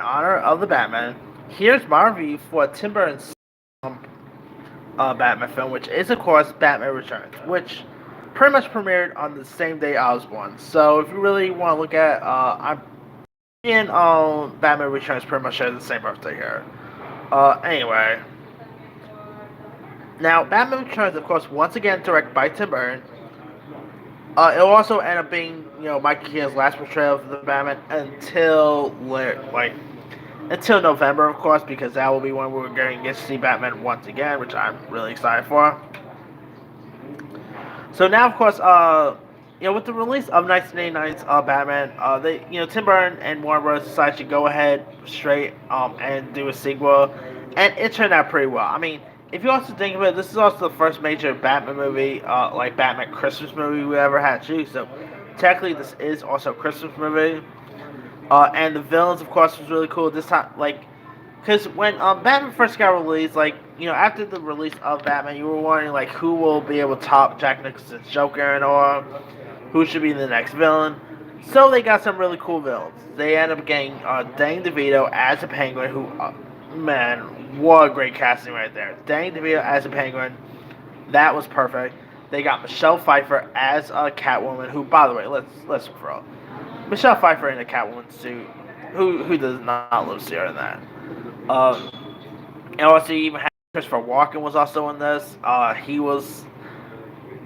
honor of the Batman, here's my review for Tim Burton's Batman film, which is, of course, Batman Returns, which pretty much premiered on the same day I was born. So if you really want to look at, I'm in Batman Returns pretty much share the same birthday here. Anyway, now Batman Returns, of course, once again directed by Tim Burton. It'll also end up being, Michael Keaton's last portrayal of the Batman until November, of course, because that will be when we're going to get to see Batman once again, which I'm really excited for. So now, of course, with the release of 1989's Batman, Tim Burton and Warner Bros. Decided to go ahead straight and do a sequel, and it turned out pretty well. I mean, if you also think of it, this is also the first major Batman movie, like Batman Christmas movie we ever had too. So technically, this is also a Christmas movie. And the villains, of course, was really cool this time. Because when Batman first got released, after the release of Batman, you were wondering who will be able to top Jack Nicholson's Joker and all, who should be the next villain. So they got some really cool villains. They ended up getting Danny DeVito as a Penguin, who, man, what a great casting right there. Danny DeVito as a Penguin, that was perfect. They got Michelle Pfeiffer as a Catwoman, who, by the way, let's throw Michelle Pfeiffer in a Catwoman suit. Who does not love seeing in that? And also you even had Christopher Walken was also in this. He was,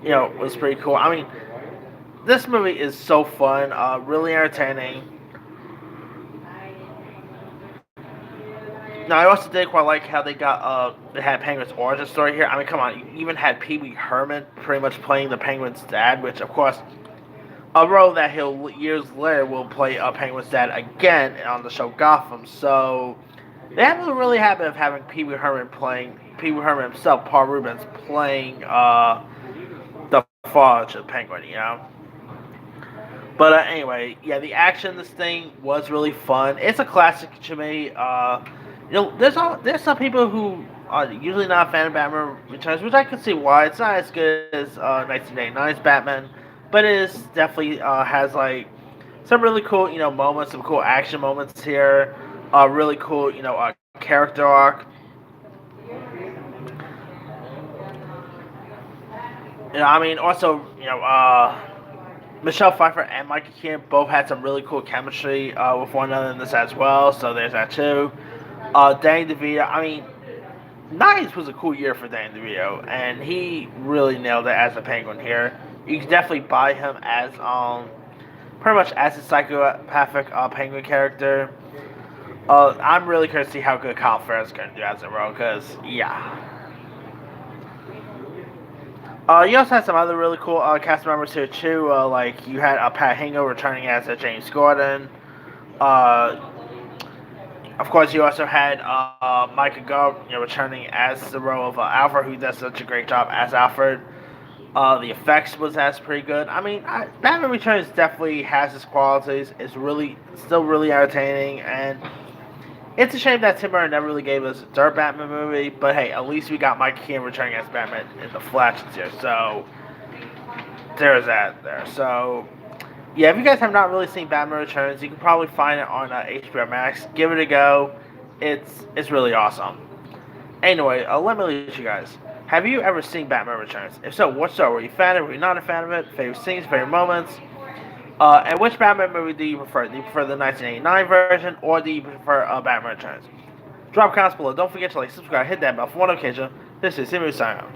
was pretty cool. I mean, this movie is so fun, really entertaining. Now, I also did quite like how they had Penguin's origin story here. I mean, come on, you even had Pee Wee Herman pretty much playing the Penguin's dad, which, of course, a role that he'll years later will play Penguin's dad again on the show Gotham. So they have a really habit of having Pee Wee Herman himself, Paul Reubens, playing the father of Penguin, But anyway, yeah, the action in this thing was really fun. It's a classic to me. There's some people who are usually not a fan of Batman Returns, which I can see why. It's not as good as 1989's Batman, but it is definitely has some really cool moments, some cool action moments here. Really cool character arc. I mean, also Michelle Pfeiffer and Michael Keaton both had some really cool chemistry with one another in this as well. So there's that too. Danny DeVito, I mean, 90s was a cool year for Danny DeVito, and he really nailed it as a Penguin here. You can definitely buy him as pretty much as a psychopathic Penguin character. I'm really curious to see how good Colin Farrell's going to do as a role, because yeah. You also had some other really cool cast members here too. You had Pat Hingle returning as James Gordon. Of course, you also had Micah Gove, returning as the role of Alfred, who does such a great job as Alfred. The effects was pretty good. I mean, Batman Returns definitely has its qualities. It's still really entertaining, and it's a shame that Tim Burton never really gave us a third Batman movie. But hey, at least we got Mike Keaton returning as Batman in the Flash this year. So there's that there. So yeah, if you guys have not really seen Batman Returns, you can probably find it on HBO Max. Give it a go. It's really awesome. Anyway, let me leave you guys. Have you ever seen Batman Returns? If so, what so? Were you a fan of it? Were you not a fan of it? Favorite scenes, favorite moments? And which Batman movie do you prefer? Do you prefer the 1989 version, or do you prefer Batman Returns? Drop comments below. Don't forget to subscribe, hit that bell for more notification. This is Simu signing out.